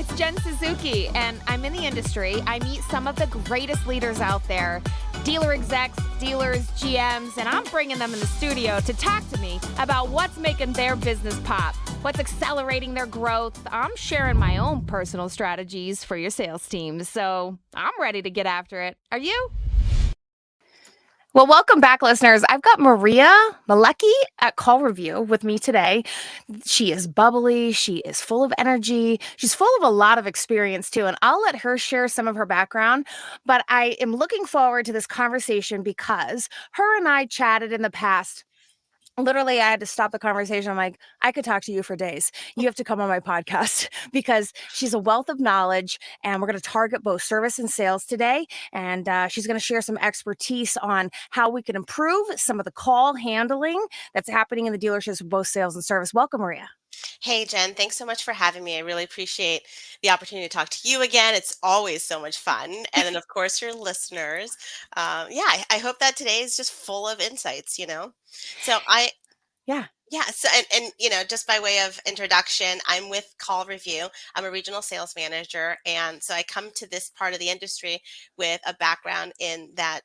it's Jen Suzuki, and I'm in the industry. I meet some of the greatest leaders out there, dealer execs, dealers, GMs, and I'm bringing them in the studio to talk to me about what's making their business pop, what's accelerating their growth. I'm sharing my own personal strategies for your sales teams, so I'm ready to get after it. Are you? Well, welcome back, listeners. I've got Maria Maleki at CallRevu with me today. She is bubbly. She is full of energy. She's full of a lot of experience, too. And I'll let her share some of her background. But I am looking forward to this conversation because her and I chatted in the past. Literally, I had to stop the conversation. I'm like, I could talk to you for days. You have to come on my podcast because she's a wealth of knowledge, and we're going to target both service and sales today. And she's going to share some expertise on how we can improve some of the call handling that's happening in the dealerships with both sales and service. Welcome, Maria. Hey, Jen, thanks so much for having me. I really appreciate the opportunity to talk to you again. It's always so much fun. And then, of course, your listeners. I hope that today is just full of insights. So Yeah. yeah, so just by way of introduction, I'm with CallRevu. I'm a regional sales manager, and so I come to this part of the industry with a background in that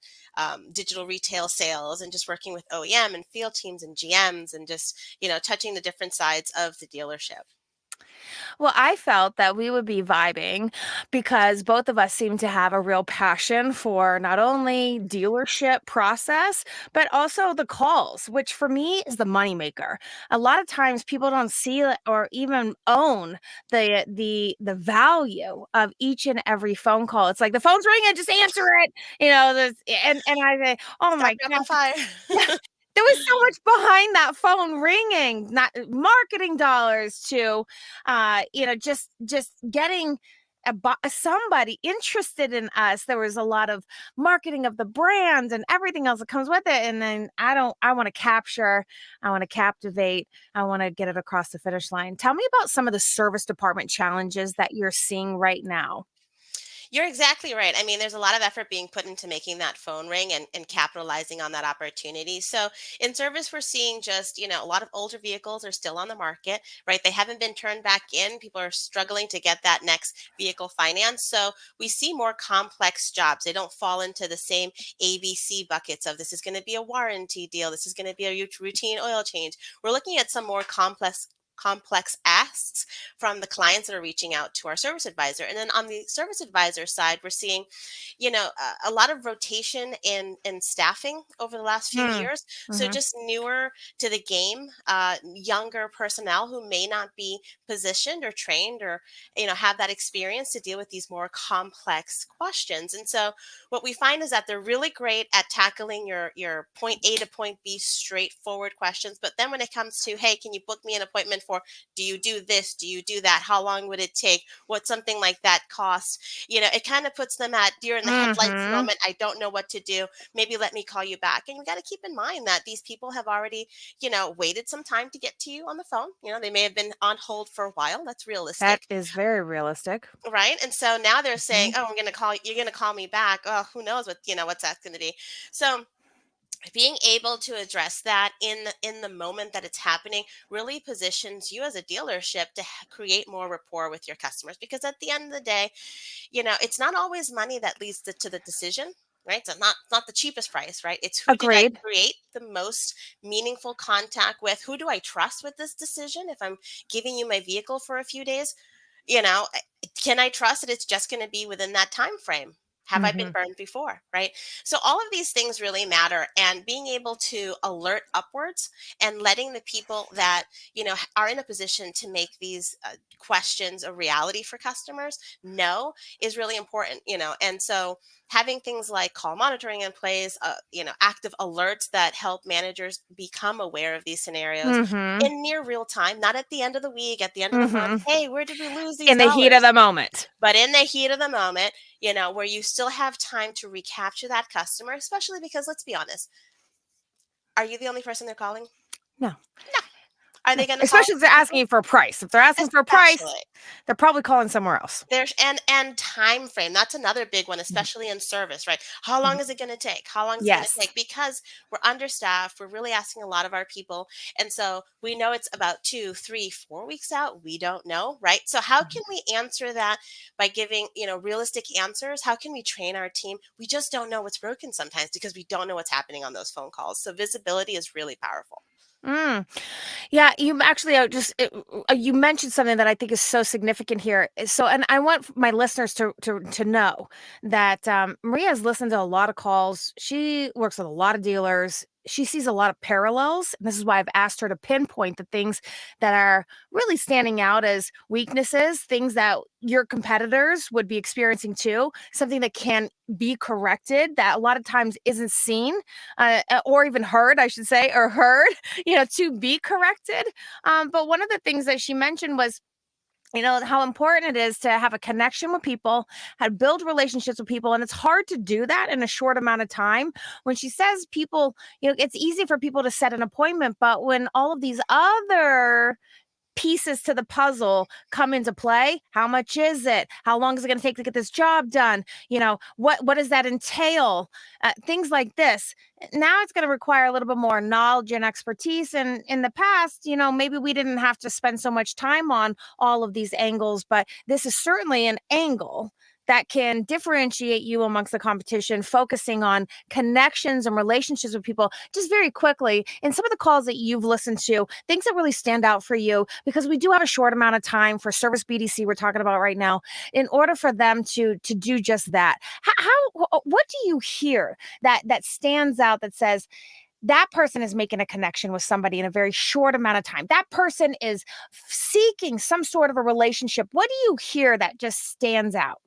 digital retail sales and just working with OEM and field teams and GMs and just touching the different sides of the dealership. Well, I felt that we would be vibing because both of us seem to have a real passion for not only dealership process, but also the calls, which for me is the moneymaker. A lot of times people don't see it or even own the value of each and every phone call. It's like the phone's ringing, just answer it. And I say, oh Stop my rapid gosh. fire. There was so much behind that phone ringing, not marketing dollars to, just getting somebody interested in us. There was a lot of marketing of the brand and everything else that comes with it. And then I want to capture, I want to captivate, I want to get it across the finish line. Tell me about some of the service department challenges that you're seeing right now. You're exactly right. I mean, there's a lot of effort being put into making that phone ring and capitalizing on that opportunity. So in service, we're seeing just a lot of older vehicles are still on the market, right? They haven't been turned back in. People are struggling to get that next vehicle finance. So we see more complex jobs. They don't fall into the same ABC buckets of this is going to be a warranty deal. This is going to be a routine oil change. We're looking at some more complex asks from the clients that are reaching out to our service advisor. And then on the service advisor side, we're seeing, a lot of rotation in staffing over the last few Hmm. years. So Mm-hmm. just newer to the game, younger personnel who may not be positioned or trained or, have that experience to deal with these more complex questions. And so what we find is that they're really great at tackling your point A to point B straightforward questions. But then when it comes to, hey, can you book me an appointment for, do you do this? Do you do that? How long would it take? What something like that cost? It kind of puts them at deer in the headlights Mm-hmm. moment. I don't know what to do. Maybe let me call you back. And we got to keep in mind that these people have already, waited some time to get to you on the phone. They may have been on hold for a while. That's That realistic. is very realistic. Right. And so now they're saying, Mhm. oh, you're going to call me back. Oh, who knows what's that going to be. So being able to address that in the moment that it's happening really positions you as a dealership to create more rapport with your customers, because at the end of the day, it's not always money that leads to the decision, right? So not the cheapest price, right? It's who did I Agreed. create the most meaningful contact with? Who do I trust with this decision? If I'm giving you my vehicle for a few days, you know I- can I trust that it's just going to be within that time frame? Have I been Mhm. burned before, right? So all of these things really matter, and being able to alert upwards and letting the people that are in a position to make these questions a reality for customers know is really important. And so having things like call monitoring in place, active alerts that help managers become aware of these scenarios Mhm. in near real time, not at the end of the week, at the end of the month. Mhm. Hey, where did we lose these In the heat of dollars? the moment. But in the heat of the moment, where you still have time to recapture that customer, especially because let's be honest, are you the only person they're calling? No. No. Are they going to call Especially if they're us? asking you for a price. If they're asking for a price, Especially. they're probably calling somewhere else. There's and time frame. That's another big one, Mhm, especially in service, right? How mhm. long is it going to take? How long is it going to Yes. take? Because we're understaffed. We're really asking a lot of our people, and so we know it's about 2, 3, 4 weeks out. We don't know, right? So how Mhm. can we answer that by giving realistic answers? How can we train our team? We just don't know what's broken sometimes because we don't know what's happening on those phone calls. So visibility is really powerful. Mm. Yeah, you actually you mentioned something that I think is so significant here. So, and I want my listeners to know that Maria has listened to a lot of calls. She works with a lot of dealers. She sees a lot of parallels. And this is why I've asked her to pinpoint the things that are really standing out as weaknesses, things that your competitors would be experiencing too, something that can be corrected that a lot of times isn't seen or even heard, I should say, or heard to be corrected. But one of the things that she mentioned was, how important it is to have a connection with people, how to build relationships with people. And it's hard to do that in a short amount of time. When she says people, it's easy for people to set an appointment, but when all of these other pieces to the puzzle come into play. How much is it? How long is it going to take to get this job done? What does that entail? Things like this. Now it's going to require a little bit more knowledge and expertise. And in the past, maybe we didn't have to spend so much time on all of these angles, but this is certainly an angle that can differentiate you amongst the competition, focusing on connections and relationships with people. Just very quickly, in some of the calls that you've listened to, things that really stand out for you, because we do have a short amount of time for Service BDC we're talking about right now, in order for them to do just that. What do you hear that stands out that says that person is making a connection with somebody in a very short amount of time? That person is seeking some sort of a relationship. What do you hear that just stands out?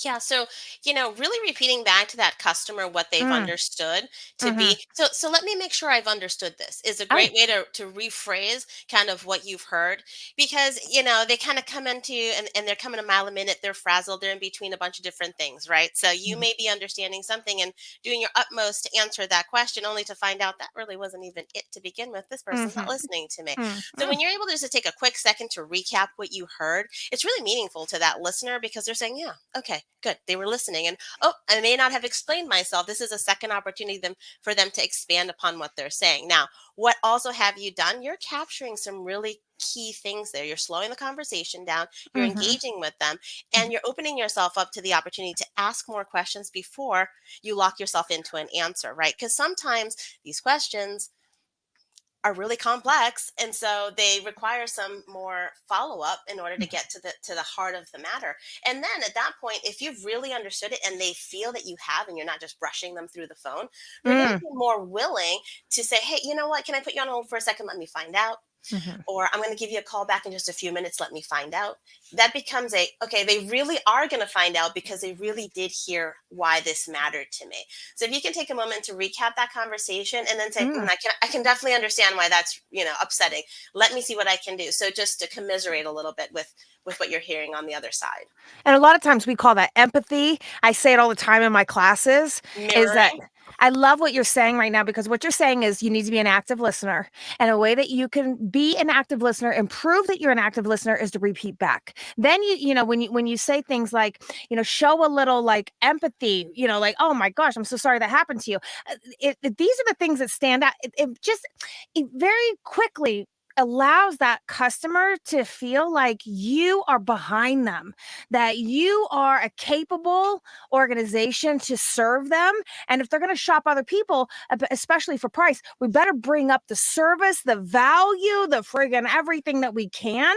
Yeah, so really repeating back to that customer what they've Mm, understood to mhm. be. So let me make sure I've understood this. Is a Oh. great way to rephrase kind of what you've heard, because they kind of come into you, and they're coming a mile a minute. They're frazzled. They're in between a bunch of different things, right? So you Mhm, may be understanding something and doing your utmost to answer that question, only to find out that really wasn't even it to begin with. This person's not mhm, listening to me. mm, So mm, when you're able to just take a quick second to recap what you heard, it's really meaningful to that listener, because they're saying, yeah, okay, good. They were listening. And oh, I may not have explained myself. This is a second opportunity for them to expand upon what they're saying. Now, what also have you done? You're capturing some really key things there. You're slowing the conversation down, you're mhm, engaging with them, and mhm, you're opening yourself up to the opportunity to ask more questions before you lock yourself into an answer, right? Because sometimes these questions are really complex, and so they require some more follow-up in order to mhm, get to the heart of the matter. And then at that point, if you've really understood it and they feel that you have, and you're not just brushing them through the phone, they're going to mm, be more willing to say, hey, you know what, can I put you on hold for a second, let me find out, mhm, or I'm going to give you a call back in just a few minutes, let me find out. That becomes okay, they really are going to find out because they really did hear why this mattered to me. So if you can take a moment to recap that conversation and then say, mm. I can definitely understand why that's upsetting. Let me see what I can do. So just to commiserate a little bit with what you're hearing on the other side. And a lot of times we call that empathy. I say it all the time in my classes, is that Mirroring. I love what you're saying right now, because what you're saying is you need to be an active listener. And a way that you can be an active listener and prove that you're an active listener is to repeat back. Then when you say things like, show a little like empathy, like, oh my gosh, I'm so sorry that happened to you. These are the things that stand out. It very quickly allows that customer to feel like you are behind them, that you are a capable organization to serve them. And if they're going to shop other people, especially for price, we better bring up the service, the value, the friggin' everything that we can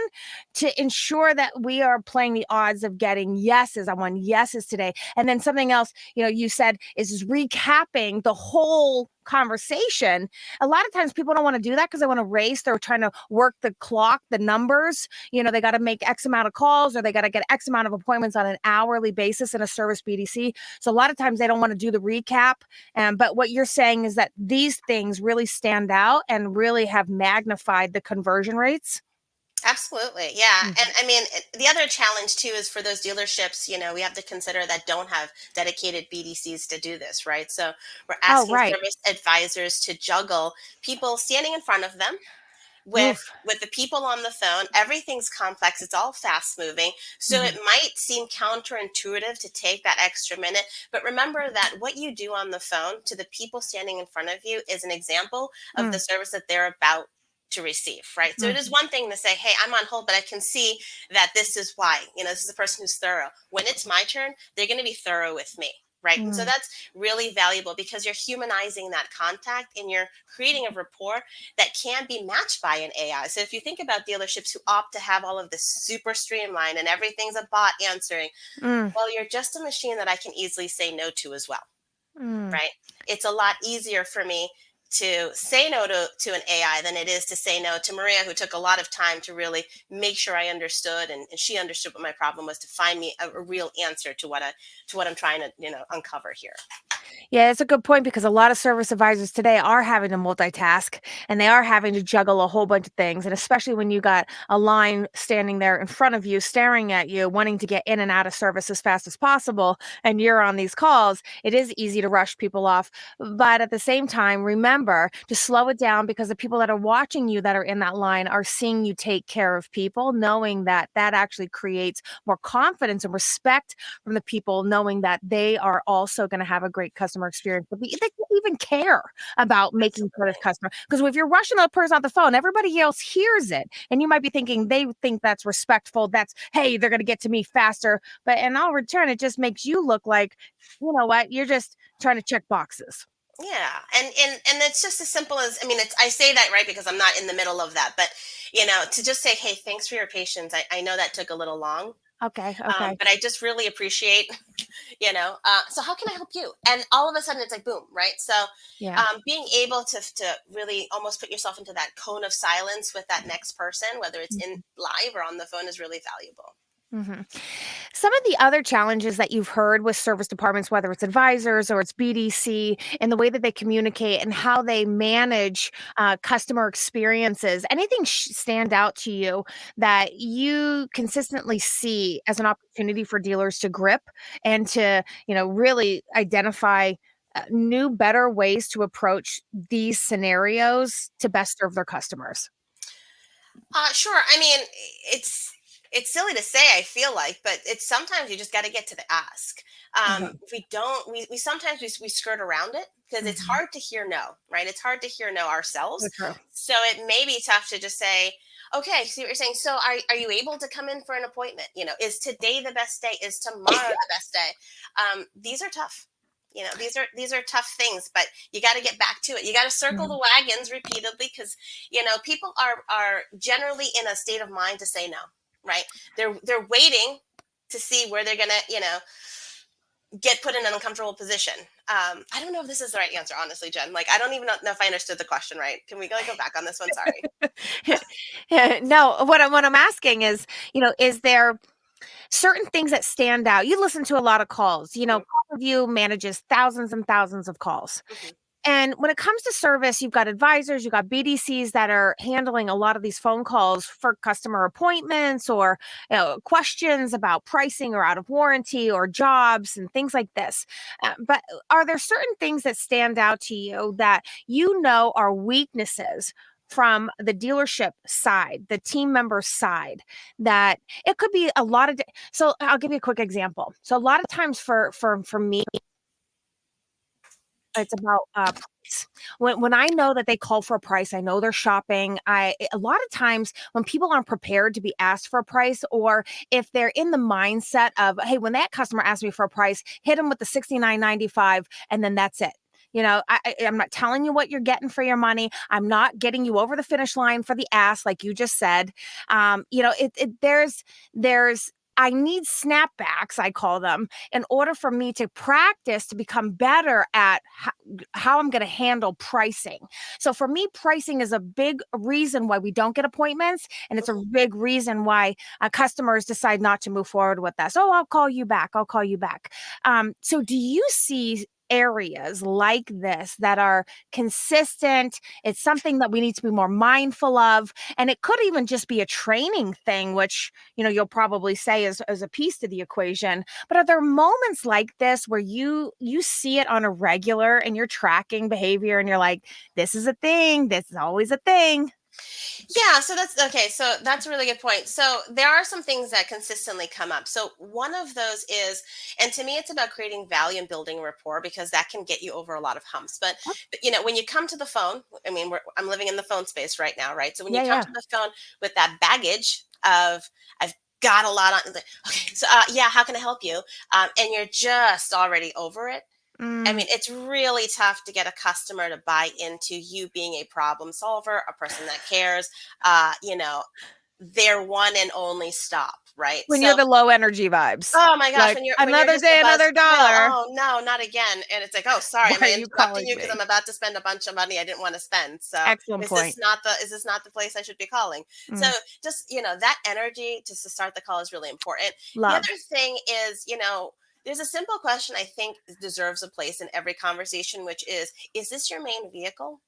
to ensure that we are playing the odds of getting yeses. I want yeses today. And then something else, you said is recapping the whole conversation. A lot of times people don't want to do that because they want to race. They're trying to work the clock, the numbers. They got to make X amount of calls, or they got to get X amount of appointments on an hourly basis in a service BDC. So a lot of times they don't want to do the recap. But what you're saying is that these things really stand out and really have magnified the conversion rates. Absolutely. Yeah. And Mhm. I mean, the other challenge too is for those dealerships, we have to consider that don't have dedicated BDCs to do this, right? So we're Oh, asking right. service advisors to juggle people standing in front of them, with Oof. the people on the phone. Everything's complex, it's all fast moving, so it Mhm. might seem counterintuitive to take that extra minute, but remember that what you do on the phone to the people standing in front of you is an example of the Mm, service that they're about to receive, right? So it is mhm, one thing to say, hey, I'm on hold, but I can see that this is why, this is a person who's thorough. When it's my turn, they're going to be thorough with me, right? And so mm, that's really valuable because you're humanizing that contact and you're creating a rapport that can be matched by an AI. So if you think about dealerships who opt to have all of this super streamlined and everything's a bot answering, mm, well, you're just a machine that I can easily say no to as well, mm. right? It's a lot easier for me to say no to an AI than it is to say no to Maria, who took a lot of time to really make sure I understood, and she understood what my problem was to find me a real answer to what I'm trying to uncover here. Yeah, it's a good point because a lot of service advisors today are having to multitask and they are having to juggle a whole bunch of things. And especially when you got a line standing there in front of you, staring at you, wanting to get in and out of service as fast as possible, and you're on these calls, it is easy to rush people off. But at the same time, remember to slow it down because the people that are watching you that are in that line are seeing you take care of people, knowing that that actually creates more confidence and respect from the people, knowing that they are also going to have a great customer experience. But they don't even care about making sure this Absolutely. customer, because if you're rushing the person off the phone, everybody else hears it. And you might be thinking they think that's respectful. That's, hey, they're going to get to me faster. But in all return, it just makes you look like, you know what, you're just trying to check boxes. Yeah, and it's just as simple as, I mean, it's, I say that right because I'm not in the middle of that, but to just say, hey, thanks for your patience. I know that took a little long, Okay. Okay. but I just really appreciate, so how can I help you? And all of a sudden it's like boom, right? So Yeah. being able to really almost put yourself into that cone of silence with that next person, whether it's in live or on the phone, is really valuable. hmm Some of the other challenges that you've heard with service departments, whether it's advisors or it's BDC, and the way that they communicate and how they manage customer experiences, anything stand out to you that you consistently see as an opportunity for dealers to grip and to, really identify new, better ways to approach these scenarios to best serve their customers? Sure. I mean, it's silly to say, I feel like, but it's sometimes you just got to get to the ask. Uh-huh. If we don't, we sometimes we skirt around it because it's Mhm. hard to hear no, right? It's hard to hear no So ourselves. true. So it may be tough to just say, okay, see what you're saying. So are you able to come in for an appointment? Is today the best day? Is tomorrow the best day? These are tough. These are tough things, but you got to get back to it. You got to circle the Mhm. wagons repeatedly because people are generally in a state of mind to say no, right? They're waiting to see where they're gonna get put in an uncomfortable position. I don't know if this is the right answer, honestly, Jen. Like, I don't even know if I understood the question right. Can we go back on this one? Sorry. No, what I'm asking is, is there certain things that stand out? You listen to a lot of calls. Hmm. CallRevu manages thousands and thousands of calls. Hmm. And when it comes to service, you've got advisors, you've got BDCs that are handling a lot of these phone calls for customer appointments or questions about pricing or out of warranty or jobs and things like this. But are there certain things that stand out to you that are weaknesses from the dealership side, the team member side, that it could be a lot of so I'll give you a quick example. So a lot of times for me, it's about, price. When I know that they call for a price, I know they're shopping. A lot of times when people aren't prepared to be asked for a price, or if they're in the mindset of, "Hey, when that customer asks me for a price, hit them with the 69.95, and then that's it." I'm not telling you what you're getting for your money. I'm not getting you over the finish line for the ask, like you just said. There's I need snapbacks, I call them, in order for me to practice to become better at how I'm going to handle pricing. So for me, pricing is a big reason why we don't get appointments. And it's a Hmm. big reason why customers decide not to move forward with us. Oh, I'll call you back. I'll call you back. So do you see areas like this that are consistent? It's something that we need to be more mindful of. And it could even just be a training thing, which, you'll probably say is as a piece to the equation. But are there moments like this where you see it on a regular and you're tracking behavior and you're like, this is a thing, this is always a thing? Yeah, so that's okay. So that's a really good point. So there are some things that consistently come up. So one of those is, and to me, it's about creating value and building rapport because that can get you over a lot of humps. But when you come to the phone, I mean, I'm living in the phone space right now, right? So when you Yeah, come yeah. to the phone with that baggage of, I've got a lot on, okay, so yeah, how can I help you? And you're just already over it. I Mm. mean, it's really tough to get a customer to buy into you being a problem solver, a person that cares, uh, you know, their one and only stop, right? When you're the low energy vibes. Oh my gosh, Like, when you're another just a day, buzz another quill, dollar. oh no, not again. And it's like, oh, sorry, Why am are I you interrupting calling you because me? I'm about to spend a bunch of money I didn't want to spend? So Excellent point. is this not the place I should be calling? So Mm. just that energy just to start the call is really important. The other Love. thing is, there's a simple question I think deserves a place in every conversation, which is this your main vehicle?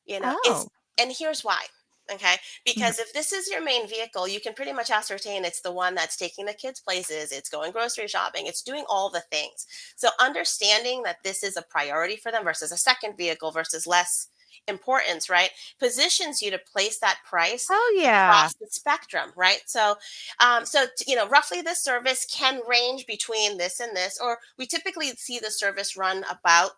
Is Oh. and here's why. Okay, Mhm. because if this is your main vehicle, you can pretty much ascertain it's the one that's taking the kids places, it's going grocery shopping, it's doing all the things. So understanding that this is a priority for them versus a second vehicle versus less importance, right, positions you to place that price Oh, yeah. across the spectrum, right? Roughly this service can range between this and this, or we typically see the service run about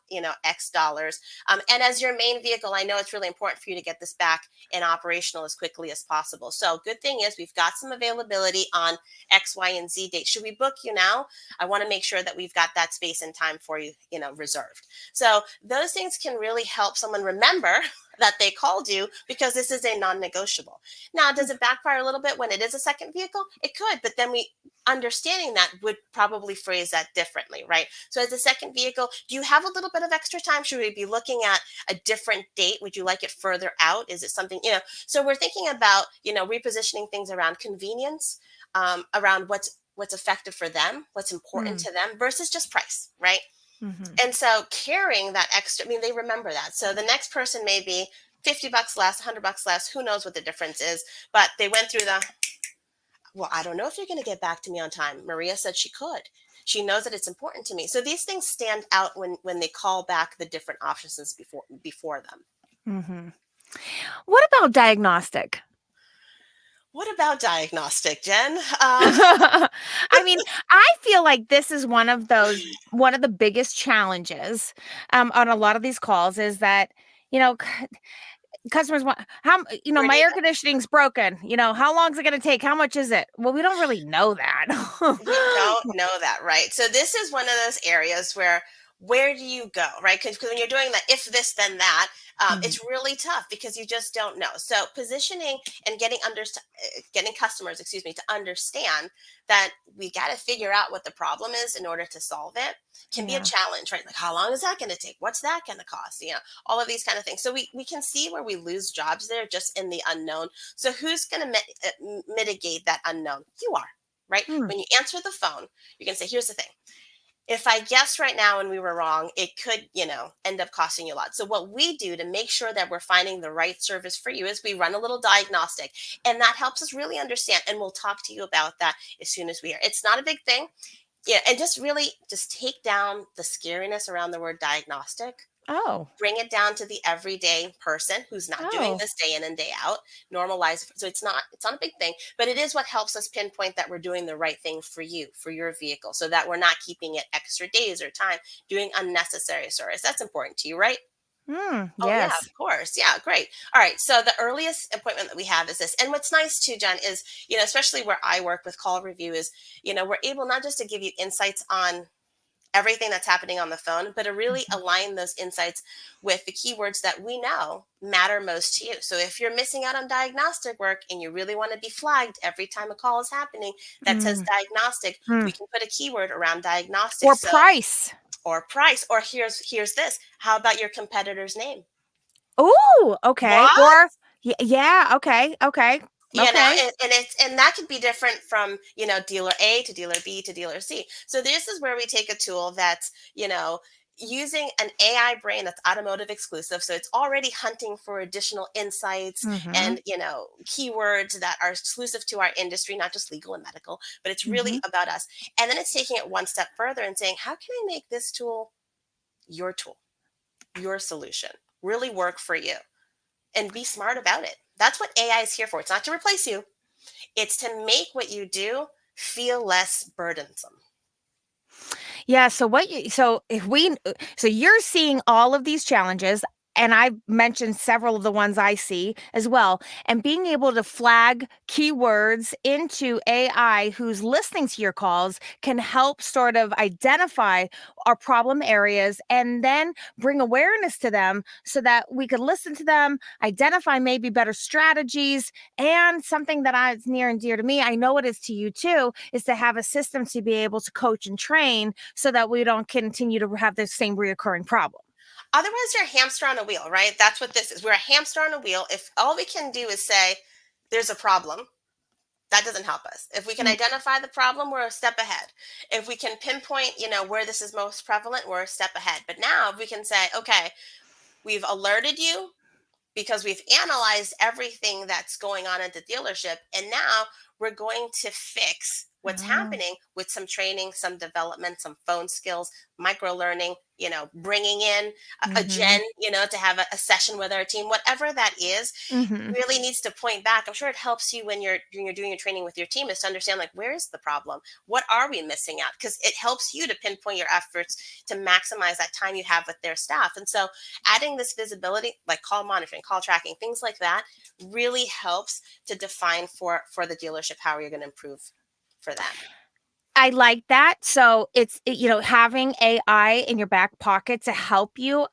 X dollars. And as your main vehicle, I know it's really important for you to get this back and operational as quickly as possible. So good thing is we've got some availability on X, Y, and Z date. Should we book you now? I want to make sure that we've got that space and time for you, reserved. So those things can really help someone remember that they called you because this is a non-negotiable. Now, does it backfire a little bit when it is a second vehicle? It could, but then we understanding that would probably phrase that differently, right? So as a second vehicle, do you have a little bit of extra time? Should we be looking at a different date? Would you like it further out? Is it something, so we're thinking about, repositioning things around convenience, around what's effective for them, what's important Mm. to them versus just price, right? Mhm. And so carrying that extra, I mean, they remember that. So the next person may be $50 less, $100 less, who knows what the difference is, but they went through well, I don't know if you're going to get back to me on time. Maria said she could. She knows that it's important to me. So these things stand out when they call back the different options before them. Mhm. What about diagnostic? What about diagnostic, Jen? I mean, I feel like this is one of the biggest challenges, on a lot of these calls is that, you know, customers want Where do my you air go? conditioning's broken, how long is it gonna take? How much is it? Well, we don't really know that. We don't know that, right? So this is one of those areas where do you go, right? Because when you're doing the if this then that, Mhm. it's really tough because you just don't know. So positioning and getting customers, excuse me, to understand that we got to figure out what the problem is in order to solve it can be a Yeah. challenge, right? Like how long is that going to take? What's that going to cost? All of these kind of things. So we can see where we lose jobs there just in the unknown. So who's going to mitigate that unknown? You are, right? Mm. When you answer the phone, you can say, here's the thing. If I guessed right now and we were wrong, it could, end up costing you a lot. So what we do to make sure that we're finding the right service for you is we run a little diagnostic, and that helps us really understand. And we'll talk to you about that as soon as we are. It's not a big thing. Yeah. And just really just take down the scariness around the word diagnostic, Oh. bring it down to the everyday person who's not doing Oh. this day in and day out, normalize it. So it's not a big thing, but it is what helps us pinpoint that we're doing the right thing for you, for your vehicle, so that we're not keeping it extra days or time doing unnecessary service. That's important to you, right? Oh yeah, Yes. of course. Yeah, great. All right. So the earliest appointment that we have is this. And what's nice too, Jen, is, especially where I work with CallRevu is, we're able not just to give you insights on everything that's happening on the phone, but to really Mhm. align those insights with the keywords that we know matter most to you. So if you're missing out on diagnostic work and you really want to be flagged every time a call is happening that says Mm. diagnostic, we Mm. can put a keyword around diagnostic. Or So price. or price, or here's this. How about your competitor's name? Ooh, okay. What? Or yeah, okay, okay, okay. And that could be different from dealer A to dealer B to dealer C. So this is where we take a tool that's using an AI brain that's automotive exclusive, so it's already hunting for additional insights Mhm. and keywords that are exclusive to our industry, not just legal and medical, but it's really Mhm. about us. And then it's taking it one step further and saying, how can I make this tool, your solution, really work for you, and be smart about it. That's what AI is here for. It's not to replace you. It's to make what you do feel less burdensome. Yeah, so you're seeing all of these challenges, and I've mentioned several of the ones I see as well, and being able to flag keywords into AI who's listening to your calls can help sort of identify our problem areas and then bring awareness to them so that we could listen to them, identify maybe better strategies, and something that is near and dear to me, I know it is to you too, is to have a system to be able to coach and train so that we don't continue to have the same reoccurring problem. Otherwise, you're a hamster on a wheel, right? That's what this is. We're a hamster on a wheel. If all we can do is say, there's a problem, that doesn't help us. If we can Mm. identify the problem, we're a step ahead. If we can pinpoint, where this is most prevalent, we're a step ahead. But now if we can say, okay, we've alerted you because we've analyzed everything that's going on at the dealership. And now we're going to fix what's Oh. happening with some training, some development, some phone skills, micro learning, bringing in a Mhm. Jen, to have a session with our team, whatever that is, Mhm. really needs to point back. I'm sure it helps you when you're doing your training with your team is to understand, like, where is the problem? What are we missing out? Because it helps you to pinpoint your efforts to maximize that time you have with their staff. And so adding this visibility, like call monitoring, call tracking, things like that, really helps to define for the dealership how you're going to improve for them. I like that. So having AI in your back pocket to help you.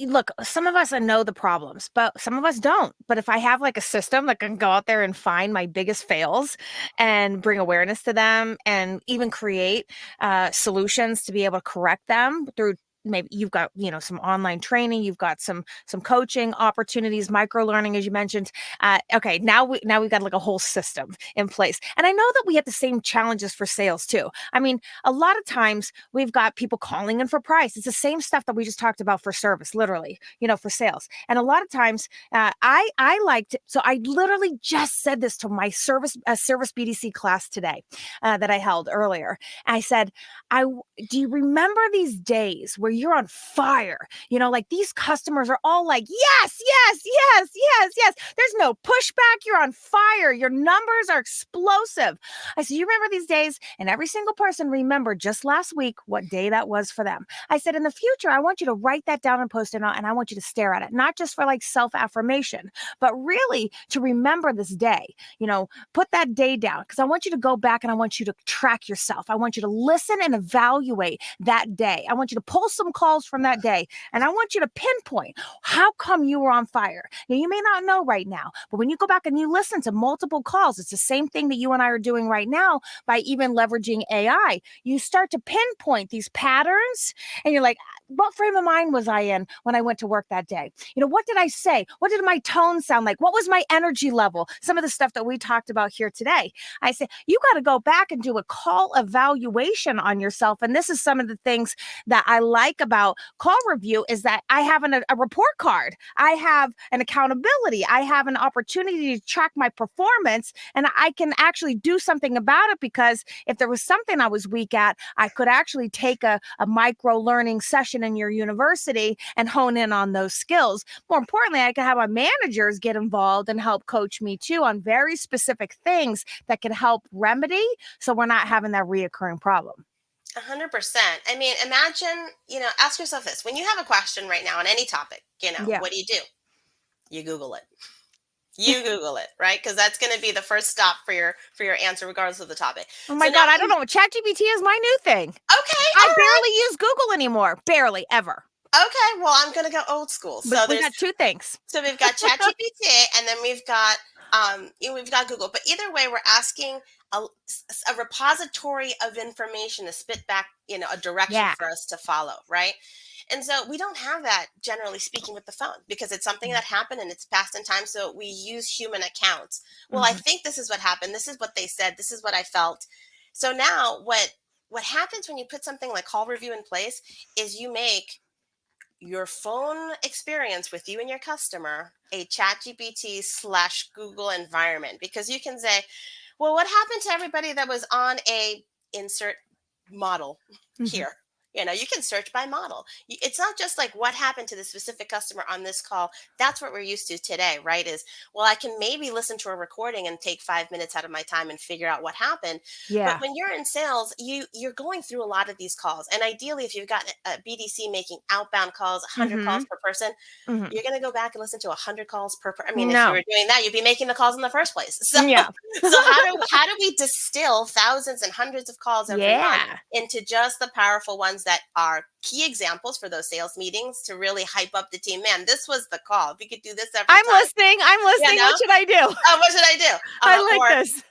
Look, some of us know the problems, but some of us don't. But if I have like a system that can go out there and find my biggest fails and bring awareness to them and even create solutions to be able to correct them through, maybe you've got some online training, you've got some coaching opportunities, micro learning, as you mentioned. Okay, now we've got like a whole system in place, and I know that we have the same challenges for sales too. I mean, a lot of times we've got people calling in for price. It's the same stuff that we just talked about for service, literally, for sales. And a lot of times, I liked. So I literally just said this to my service BDC class today that I held earlier. I said, do you remember these days where you're on fire? Like these customers are all like, yes, yes, yes, yes, yes. There's no pushback. You're on fire. Your numbers are explosive. I said, you remember these days? And every single person remembered just last week what day that was for them. I said, in the future, I want you to write that down and post it out, and I want you to stare at it, not just for like self affirmation, but really to remember this day. Put that day down, because I want you to go back and I want you to track yourself. I want you to listen and evaluate that day. I want you to pull some calls from that day, and I want you to pinpoint how come you were on fire. Now, you may not know right now, but when you go back and you listen to multiple calls, it's the same thing that you and I are doing right now by even leveraging AI. You start to pinpoint these patterns, and you're like, what frame of mind was I in when I went to work that day? What did I say? What did my tone sound like? What was my energy level? Some of the stuff that we talked about here today. I said, you got to go back and do a call evaluation on yourself. And this is some of the things that I like about CallRevu is that I have a report card. I have an accountability. I have an opportunity to track my performance, and I can actually do something about it, because if there was something I was weak at, I could actually take a micro learning session in your university and hone in on those skills. More importantly, I can have my managers get involved and help coach me too on very specific things that can help remedy, so we're not having that reoccurring problem. 100%. I mean, imagine, ask yourself this. When you have a question right now on any topic, Yeah. what do? You Google it. You Google it, right? Because that's going to be the first stop for your answer, regardless of the topic. Oh So my now God, I that don't you, know. ChatGPT is my new thing. okay, I all right, barely use Google anymore. Barely, ever. okay. Well, I'm going to go old school. But So we got two things. we've got ChatGPT, and then we've got Google. But either way, we're asking a, a repository of information to spit back, a direction Yeah. for us to follow, right? And so we don't have that, generally speaking, with the phone, because it's something that happened and it's past in time. So we use human accounts. Well, I Mhm. think this is what happened. This is what they said. This is what I felt. So now what happens when you put something like CallRevu in place is you make your phone experience with you and your customer a ChatGPT/Google environment, because you can say, well, what happened to everybody that was on a insert model Mhm. here? You can search by model. It's not just like what happened to the specific customer on this call. That's what we're used to today, right? Is, well, I can maybe listen to a recording and take 5 minutes out of my time and figure out what happened. But Yeah. when you're in sales, you're going through a lot of these calls. And ideally, if you've got a BDC making outbound calls, 100 calls Mm-hmm. per person, Mm-hmm. you're going to go back and listen to 100 calls I mean, if you No. were doing that, you'd be making the calls in the first place. So, Yeah. so how do we distill thousands and hundreds of calls every month Yeah. into just the powerful ones that are key examples for those sales meetings to really hype up the team? Man, this was the call. If we could do this every I'm time, listening. I'm you listening. know? What should I do? Oh, what should I do? I like Or, this.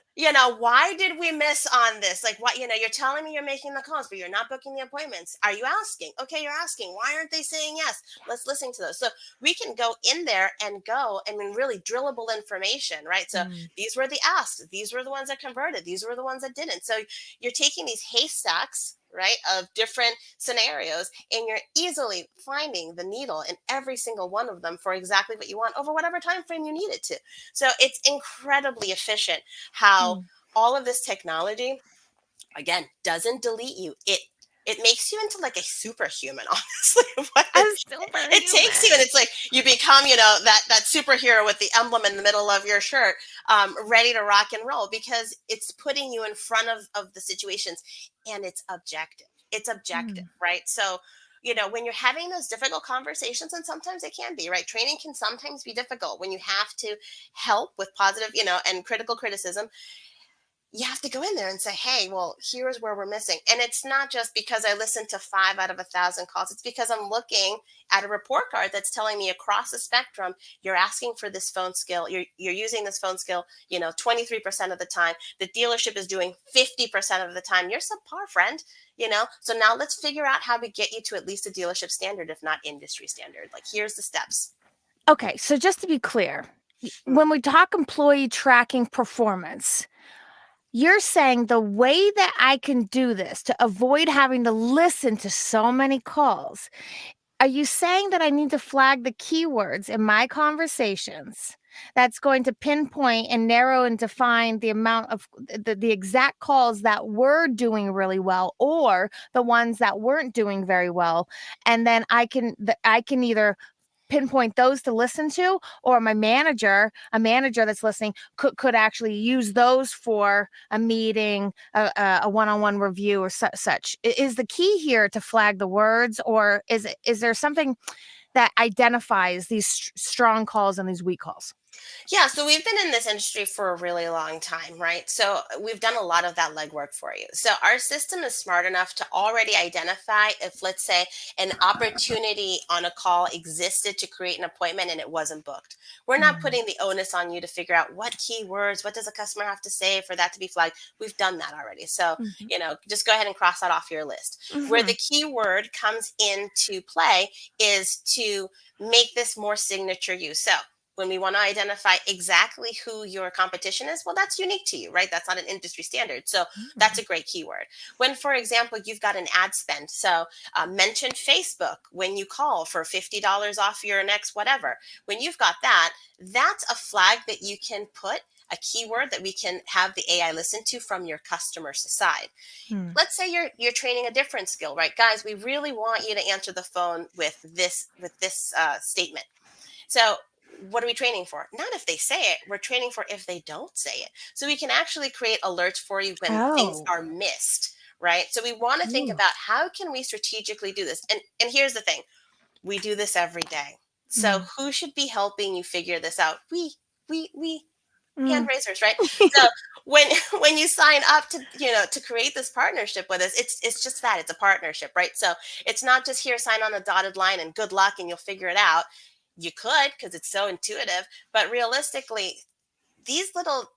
why did we miss on this? Like, what, you're telling me you're making the calls, but you're not booking the appointments. Are you asking? Okay, you're asking. Why aren't they saying yes? Let's listen to those. So we can go in there and really drillable information, right? So Mm. these were the asks. These were the ones that converted. These were the ones that didn't. So you're taking these haystacks, right, of different scenarios, and you're easily finding the needle in every single one of them for exactly what you want over whatever time frame you need it to. So it's incredibly efficient how Mm. all of this technology, again, doesn't delete you. It makes you into like a superhuman, honestly. I'm It takes you, and superhuman. it's like you become, that superhero with the emblem in the middle of your shirt, ready to rock and roll, because it's putting you in front of the situations, and it's objective. It's objective, Mm. right? So, when you're having those difficult conversations, and sometimes it can be, right? Training can sometimes be difficult when you have to help with positive, and critical criticism. You have to go in there and say, hey, well, here's where we're missing. And it's not just because I listened to 5 out of 1,000 calls. It's because I'm looking at a report card that's telling me across the spectrum, you're asking for this phone skill. You're using this phone skill, 23% of the time. The dealership is doing 50% of the time. You're subpar, friend. So now let's figure out how we get you to at least a dealership standard, if not industry standard. Like, here's the steps. Okay, so just to be clear, Hmm. when we talk employee tracking performance, you're saying the way that I can do this to avoid having to listen to so many calls, are you saying that I need to flag the keywords in my conversations that's going to pinpoint and narrow and define the amount of the exact calls that were doing really well or the ones that weren't doing very well? And then I can either pinpoint those to listen to, or a manager that's listening could actually use those for a meeting, a one-on-one review, or such. Is the key here to flag the words, or is there something that identifies these strong calls and these weak calls? Yeah, so we've been in this industry for a really long time, right? So we've done a lot of that legwork for you. So our system is smart enough to already identify if, let's say, an opportunity on a call existed to create an appointment and it wasn't booked. We're not Mm. putting the onus on you to figure out what keywords, what does a customer have to say for that to be flagged. We've done that already. So, Mhm. just go ahead and cross that off your list. Where the Mhm. keyword comes into play is to make this more signature use. So when we want to identify exactly who your competition is, well, that's unique to you, right? That's not an industry standard. So that's Mm. a great keyword. When, for example, you've got an ad spend, so mention Facebook when you call for $50 off your next whatever. When you've got that, that's a flag that you can put, a keyword that we can have the AI listen to from your customer's side. Mm. Let's say you're training a different skill, right? Guys, we really want you to answer the phone with this statement. So what are we training for? Not if they say it. We're training for if they don't say it. So we can actually create alerts for you when things Oh. are missed, right? So we want to think Ooh. about how can we strategically do this? And here's the thing. We do this every day. So Mm. who should be helping you figure this out? We hand Mm. raisers, right? So when when you sign up to create this partnership with us, it's just that, it's a partnership, right? So it's not just here, sign on the dotted line and good luck and you'll figure it out. You could, because it's so intuitive, but realistically, these little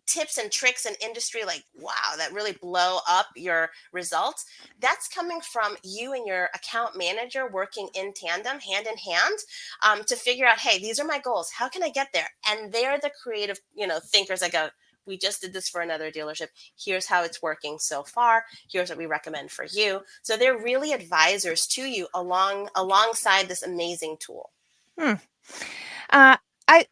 tips and tricks in industry, like, wow, that really blow up your results, that's coming from you and your account manager working in tandem, hand in hand, to figure out, hey, these are my goals, how can I get there? And they're the creative thinkers that go, we just did this for another dealership, here's how it's working so far, here's what we recommend for you. So they're really advisors to you alongside this amazing tool. Hmm. Uh, I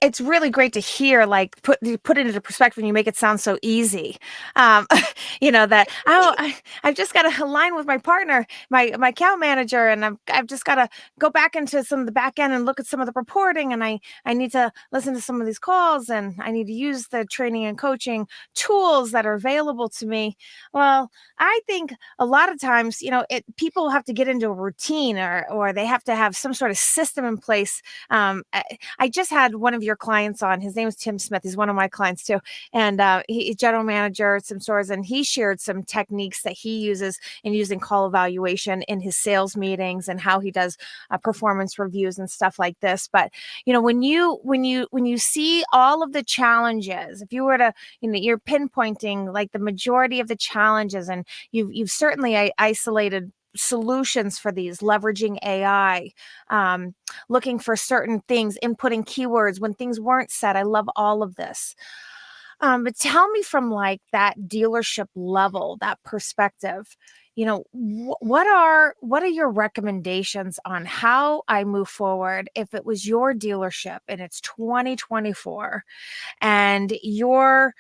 it's really great to hear, like, put it into perspective and you make it sound so easy. Um, that, "Oh, I've just gotta align with my partner, my account manager, and I've just gotta go back into some of the back end and look at some of the reporting, and I need to listen to some of these calls, and I need to use the training and coaching tools that are available to me." Well, I think a lot of times, people have to get into a routine, or they have to have some sort of system in place. I just had one of your clients on. His name is Tim Smith. He's one of my clients too, and he's general manager at some stores. And he shared some techniques that he uses in using call evaluation in his sales meetings and how he does performance reviews and stuff like this. But when you see all of the challenges, if you were to, you're pinpointing like the majority of the challenges, and you've certainly isolated solutions for these, leveraging AI, looking for certain things, inputting keywords when things weren't said. I love all of this. But tell me, from like that dealership level, that perspective, what are your recommendations on how I move forward if it was your dealership and it's 2024, and you're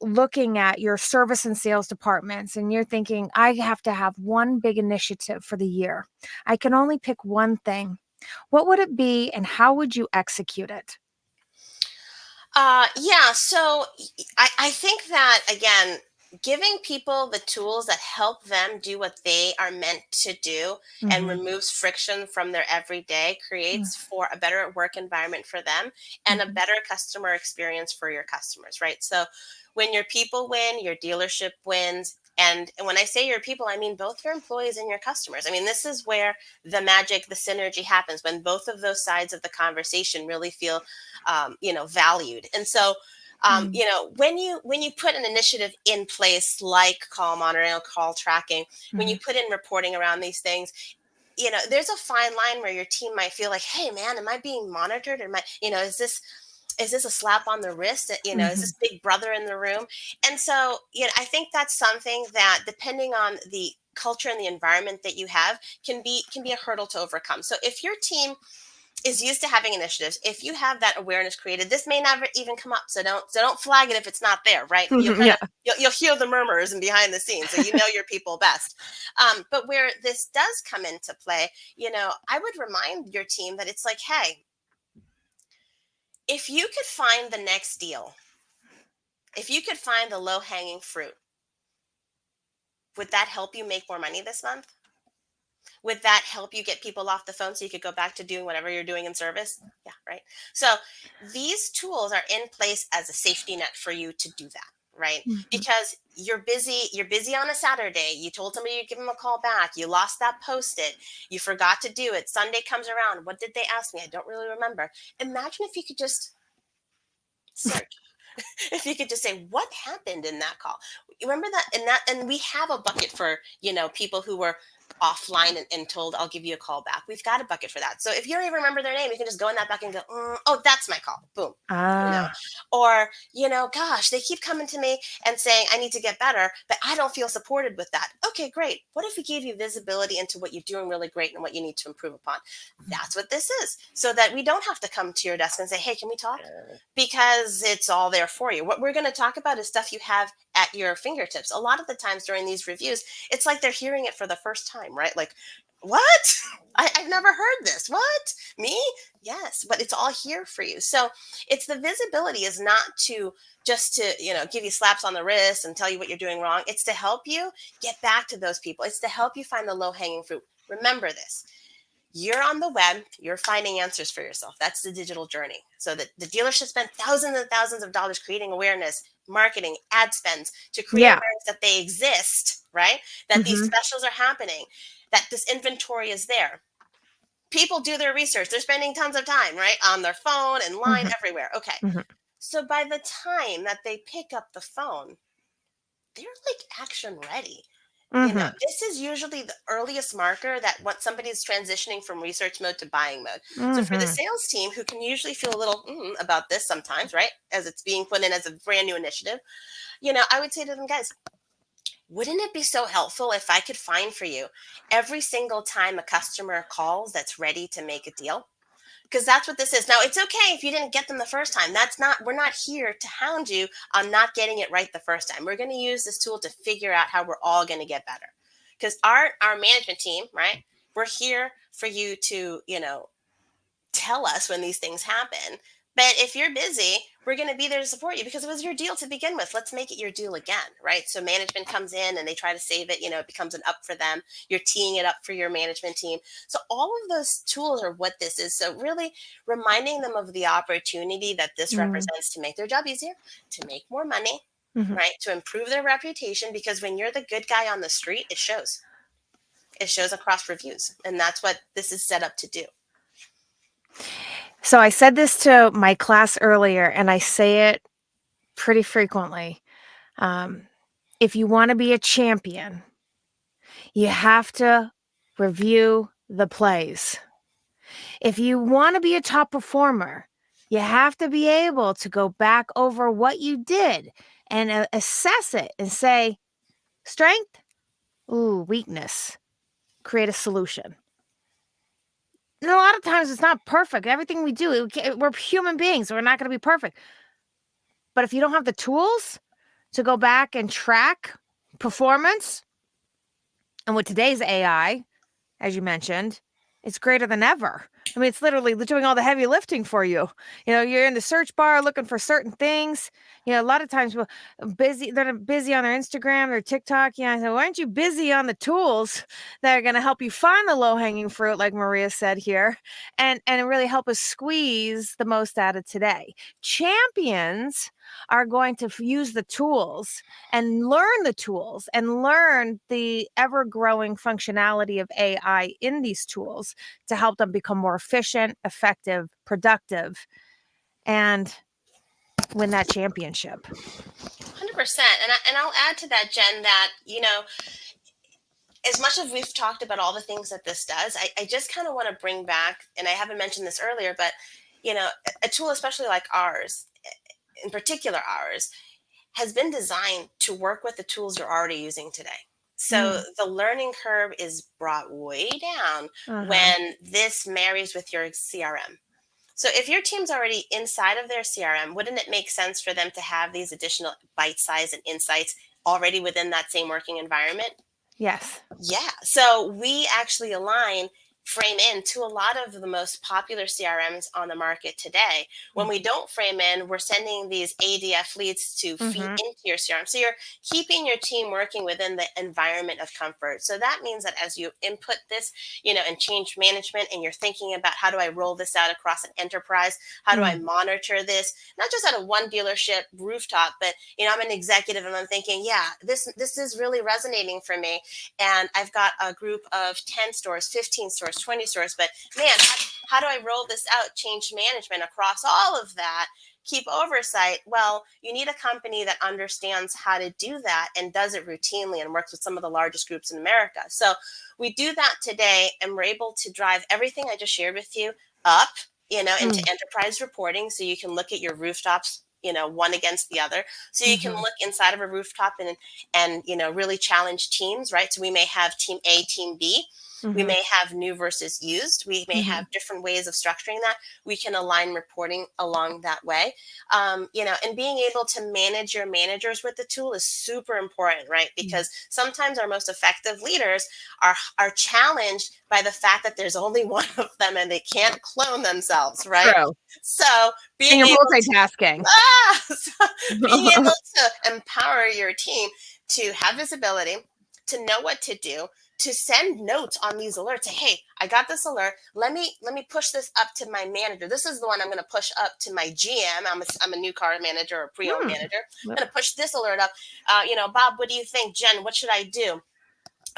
looking at your service and sales departments, and you're thinking, I have to have one big initiative for the year. I can only pick one thing. What would it be, and how would you execute it? Yeah, so I think that again, giving people the tools that help them do what they are meant to do and Mhm. removes friction from their everyday creates for a better work environment for them and a Mhm. better customer experience for your customers, right? So when your people win, your dealership wins. And when I say your people, I mean both your employees and your customers. I mean, this is where the magic, the synergy happens when both of those sides of the conversation really feel valued. And so Mm. when you put an initiative in place like call monitoring, call tracking, when you Mhm. put in reporting around these things, there's a fine line where your team might feel like, hey man, am I being monitored, or am I, is this a slap on the wrist? Is Mhm. this big brother in the room? And so, I think that's something that, depending on the culture and the environment that you have, can be a hurdle to overcome. So if your team is used to having initiatives, if you have that awareness created, this may never even come up. So don't flag it if it's not there, right? You'll kind Yeah. of you'll hear the murmurs and behind the scenes, so you know your people best. But where this does come into play, I would remind your team that it's like, hey, if you could find the next deal, if you could find the low hanging fruit, would that help you make more money this month? Would that help you get people off the phone so you could go back to doing whatever you're doing in service? Yeah, right. So these tools are in place as a safety net for you to do that, right? Mhm. Because you're busy on a Saturday. You told somebody you'd give them a call back. You lost that post-it. You forgot to do it. Sunday comes around. What did they ask me? I don't really remember. Imagine if you could just search. If you could just say what happened in that call. You remember that, and we have a bucket for people who were offline and told, I'll give you a call back. We've got a bucket for that. So if you don't even remember their name, you can just go in that bucket and go, oh, that's my call, boom. you know Ah. or gosh, they keep coming to me and saying I need to get better, but I don't feel supported with that. Okay, great. What if we gave you visibility into what you're doing really great and what you need to improve upon? That's what this is, so that we don't have to come to your desk and say, hey, can we talk? Because it's all there for you. What we're going to talk about is stuff you have at your fingertips. A lot of the times during these reviews, it's like they're hearing it for the first time, right? Like, what? I've never heard this. What? Me? Yes, but it's all here for you. So it's the visibility is not to just to give you slaps on the wrist and tell you what you're doing wrong. It's to help you get back to those people. It's to help you find the low hanging fruit. Remember this: you're on the web, you're finding answers for yourself. That's the digital journey. So that the dealership spent thousands and thousands of dollars creating awareness, marketing, ad spends to create Yeah. awareness that they exist, right? That these Mhm. specials are happening, that this inventory is there. People do their research. They're spending tons of time, right? On their phone and line Mhm. everywhere. Okay. Mhm. So by the time that they pick up the phone, they're like action ready. Mhm. This is usually the earliest marker that once somebody's transitioning from research mode to buying mode. So for the Mhm. sales team, who can usually feel a little about this sometimes, right? As it's being put in as a brand new initiative, I would say to them, guys, wouldn't it be so helpful if I could find for you every single time a customer calls that's ready to make a deal? because that's what this is. Now, it's okay if you didn't get them the first time. We're not here to hound you on not getting it right the first time. We're going to use this tool to figure out how we're all going to get better. Because our management team, right? We're here for you to, tell us when these things happen. But if you're busy, we're going to be there to support you because it was your deal to begin with. Let's make it your deal again, right? So management comes in and they try to save it, it becomes an up for them. You're teeing it up for your management team. So all of those tools are what this is. So really reminding them of the opportunity that this represents to make their job easier, to make more money, right? To improve their reputation, because when you're the good guy on the street, it shows. It shows across reviews. And that's what this is set up to do. So I said this to my class earlier, and I say it pretty frequently. If you want to be a champion, you have to review the plays. If you want to be a top performer, you have to be able to go back over what you did and assess it and say, strength, weakness, create a solution. And a lot of times it's not perfect. Everything we do, we're human beings. We're not going to be perfect. But if you don't have the tools to go back and track performance, and with today's AI, as you mentioned, it's greater than ever. I mean, it's literally doing all the heavy lifting for you. You're in the search bar looking for certain things. A lot of times they're busy on their Instagram, their TikTok. I said, why aren't you busy on the tools that are going to help you find the low-hanging fruit, like Maria said here, and really help us squeeze the most out of today? Champions are going to use the tools and learn the ever-growing functionality of AI in these tools to help them become more efficient, effective, productive, and win that championship. 100%. And I'll add to that, Jen, that, as much as we've talked about all the things that this does, I just kind of want to bring back, and I haven't mentioned this earlier, but, a tool, especially like ours, in particular ours, has been designed to work with the tools you're already using today. So the learning curve is brought way down when this marries with your CRM. So if your team's already inside of their CRM, wouldn't it make sense for them to have these additional bite size and insights already within that same working environment? Yes. Yeah. So we actually frame in to a lot of the most popular CRMs on the market today. When we don't frame in, we're sending these ADF leads to feed into your CRM. So you're keeping your team working within the environment of comfort. So that means that as you input this, and change management, and you're thinking about how do I roll this out across an enterprise? How do I monitor this? Not just at a one dealership rooftop, but, I'm an executive and I'm thinking, yeah, this is really resonating for me. And I've got a group of 10 stores, 15 stores, 20 stores, but man, how do I roll this out, change management across all of that, keep oversight? Well, you need a company that understands how to do that and does it routinely and works with some of the largest groups in America. So we do that today, and we're able to drive everything I just shared with you up, into enterprise reporting. So you can look at your rooftops, one against the other. So you can look inside of a rooftop and really challenge teams, right? So we may have team A, team B. We may have new versus used. We may have different ways of structuring that. We can align reporting along that way. And being able to manage your managers with the tool is super important, right? Because sometimes our most effective leaders are challenged by the fact that there's only one of them and they can't clone themselves, right? True. So being and you're able multitasking. being able to empower your team to have visibility, to know what to do, to send notes on these alerts. Say, hey, I got this alert. Let me push this up to my manager. This is the one I'm going to push up to my GM. I'm a new car manager or pre-owned manager. I'm going to push this alert up. Bob, what do you think? Jen, what should I do?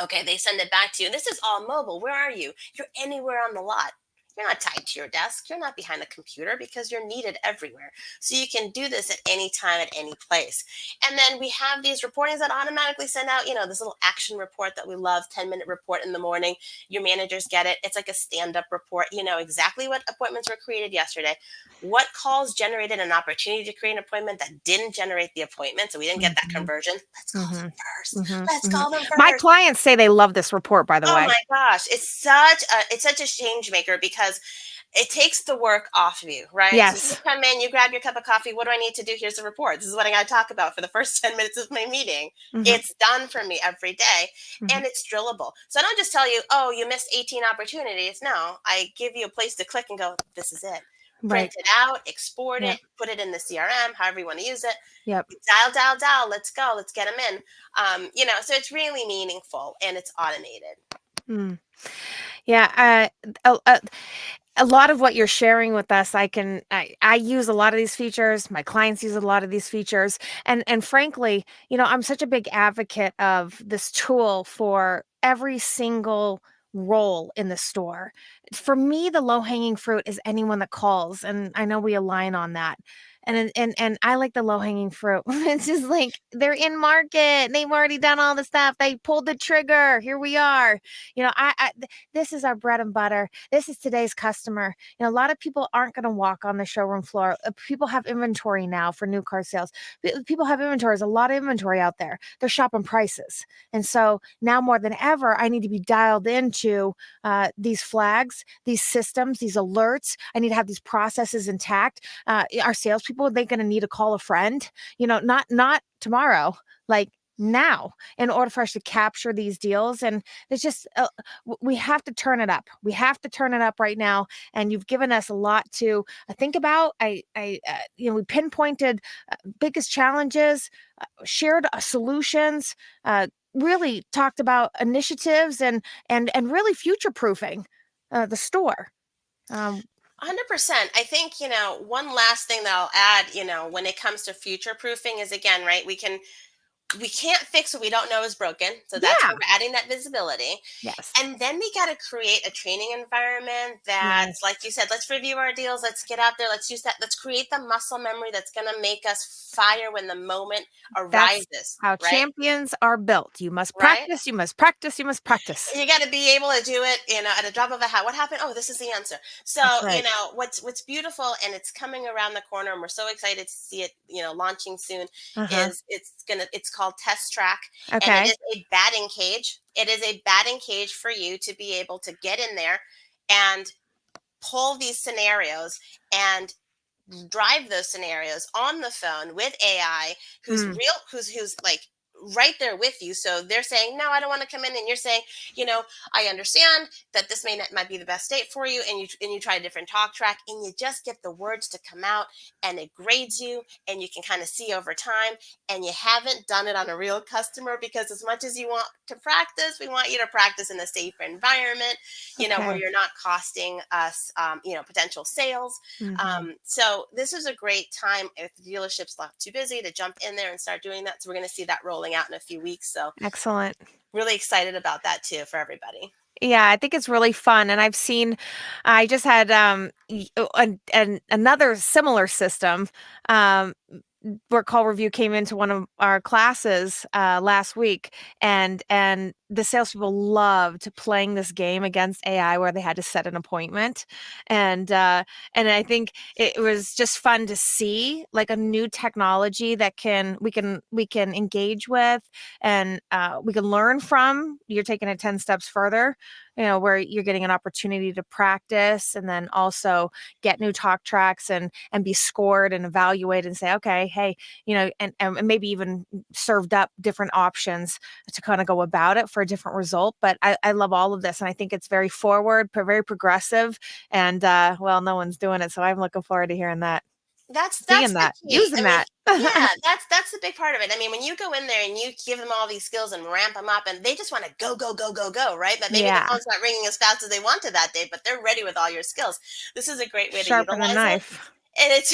Okay, they send it back to you. This is all mobile. Where are you? You're anywhere on the lot. You're not tied to your desk. You're not behind a computer because you're needed everywhere. So you can do this at any time, at any place. And then we have these reportings that automatically send out, this little action report that we love, 10-minute report in the morning. Your managers get it. It's like a stand-up report. You know exactly what appointments were created yesterday, what calls generated an opportunity to create an appointment that didn't generate the appointment. So we didn't get that conversion. Let's call them first. Let's call them first. My clients say they love this report, by the way. Oh my gosh. It's such a change maker because It takes the work off of you, right? So you Yes. come in, you grab your cup of coffee. What do I need to do? Here's the report. This is what I got to talk about for the first 10 minutes of my meeting. Hmm. It's done for me every day, Hmm. and it's drillable. So I don't just tell you, oh, you missed 18 opportunities. No, I give you a place to click and go, this is it. Print Right. it out, export it, Yep. put it in the CRM, however you want to use it. Yep. Dial, dial, dial. Let's go. Let's get them in. So it's really meaningful and it's automated. Mm. Yeah. A lot of what you're sharing with us, I use a lot of these features. My clients use a lot of these features. And frankly, I'm such a big advocate of this tool for every single role in the store. For me, the low-hanging fruit is anyone that calls, and I know we align on that. And I like the low-hanging fruit. It's just like they're in market. They've already done all the stuff. They pulled the trigger. Here we are. This is our bread and butter. This is today's customer. A lot of people aren't going to walk on the showroom floor. People have inventory now for new car sales. People have inventory. There's a lot of inventory out there. They're shopping prices. And so now more than ever, I need to be dialed into these flags, these systems, these alerts. I need to have these processes intact. Our salespeople, they're going to need to call a friend, not tomorrow, like now, in order for us to capture these deals. And it's just we have to turn it up. We have to turn it up right now. And you've given us a lot to think about. We pinpointed biggest challenges, shared solutions, really talked about initiatives and really future proofing the store. Um, 100%. I think, one last thing that I'll add, when it comes to future proofing is, again, right, we can't fix what we don't know is broken. So that's yeah. where we're adding that visibility. Yes. And then we got to create a training environment that's, like Yes. you said, let's review our deals. Let's get out there. Let's use that. Let's create the muscle memory that's going to make us fire when the moment That's arises, how right? champions are built. You must Right? practice. You must practice. You must practice. You got to be able to do it, at a drop of a hat. What happened? Oh, this is the answer. So, That's right. what's beautiful, and it's coming around the corner, and we're so excited to see it, launching soon. Uh-huh. Is it's called Test Track, and it Okay. is a batting cage. It is a batting cage for you to be able to get in there and pull these scenarios and drive those scenarios on the phone with AI, who's Mm. real, who's like right there with you. So they're saying, no, I don't want to come in, and you're saying, I understand that this might be the best date for you, and you try a different talk track, and you just get the words to come out, and it grades you, and you can kind of see over time, and you haven't done it on a real customer, because as much as you want to practice, we want you to practice in a safer environment, where Okay. you're not costing us, potential sales. Hmm. So this is a great time if the dealership's not too busy to jump in there and start doing that. So we're going to see that rolling out in a few weeks. So Excellent. really excited about that too for everybody. Yeah, I think it's really fun, and I just had another similar system um, where CallRevu came into one of our classes last week, and the salespeople loved playing this game against AI where they had to set an appointment, and I think it was just fun to see like a new technology that we can engage with, and we can learn from. You're taking it 10 steps further, where you're getting an opportunity to practice and then also get new talk tracks and be scored and evaluated and say, okay, hey, and maybe even served up different options to kind of go about it for a different result. But I love all of this, and I think it's very forward, very progressive, and well, no one's doing it, so I'm looking forward to hearing that, That's seeing the that, key. using I mean, that. yeah, that's the big part of it. I mean, when you go in there and you give them all these skills and ramp them up, and they just want to go, go, go, go, go, right? But maybe the Yeah, phone's not ringing as fast as they want to that day, but they're ready with all your skills. This is a great way to sharpen the utilize it. knife. And it's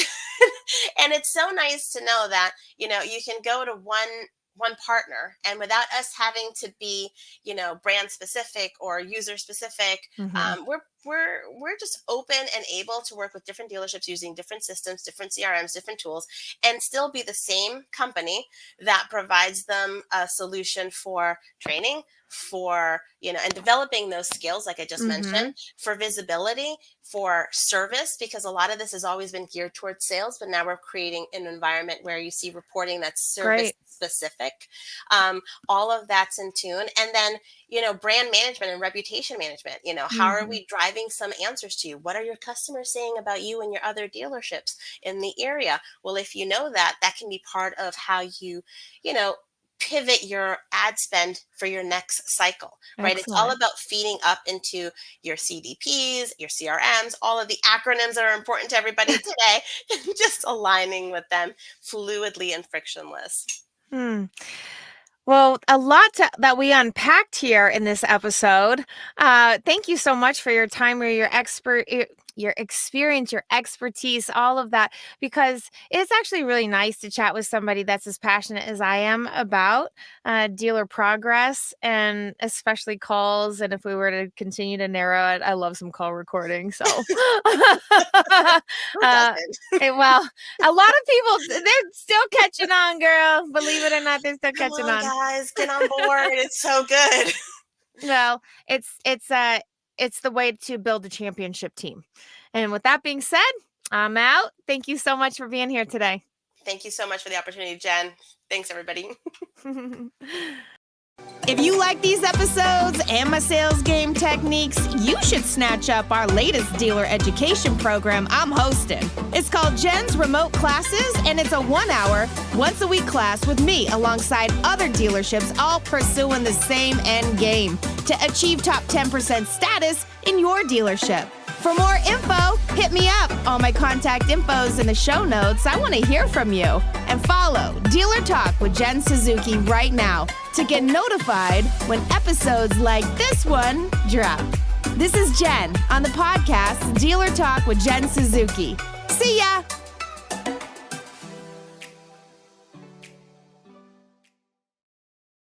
and it's so nice to know that you can go to one partner, and without us having to be brand specific or user specific, Hmm. we're just open and able to work with different dealerships using different systems, different CRMs, different tools, and still be the same company that provides them a solution for training, for and developing those skills like I just Hmm. mentioned, for visibility, for service, because a lot of this has always been geared towards sales, but now we're creating an environment where you see reporting that's service Great. specific. All of that's in tune. And then brand management and reputation management. How are Hmm. we driving deriving some answers to. What are your customers saying about you and your other dealerships in the area? Well, if you know that, that can be part of how you know, pivot your ad spend for your next cycle, right? It's all Excellent. about feeding up into your CDPs, your CRMs, all of the acronyms that are important to everybody today, and just aligning with them fluidly and frictionless. Hmm. Well, a lot that we unpacked here in this episode. Thank you so much for your time, or your experience, your expertise, all of that, because it's actually really nice to chat with somebody that's as passionate as I am about dealer progress, and especially calls. And if we were to continue to narrow it, I love some call recording. So, Who uh, doesn't? well, a lot of people, they're still catching on, girl. Believe it or not, they're still Come catching on, on. guys, get on board. It's so good. Well, it's the way to build a championship team. And with that being said, I'm out. Thank you so much for being here today. Thank you so much for the opportunity, Jen. Thanks, everybody. If you like these episodes and my sales game techniques, you should snatch up our latest dealer education program I'm hosting. It's called Jen's Remote Classes, and it's a 1-hour, once-a-week class with me alongside other dealerships, all pursuing the same end game to achieve top 10% status in your dealership. For more info, hit me up. All my contact info's in the show notes. I want to hear from you. And follow Dealer Talk with Jen Suzuki right now to get notified when episodes like this one drop. This is Jen on the podcast Dealer Talk with Jen Suzuki. See ya!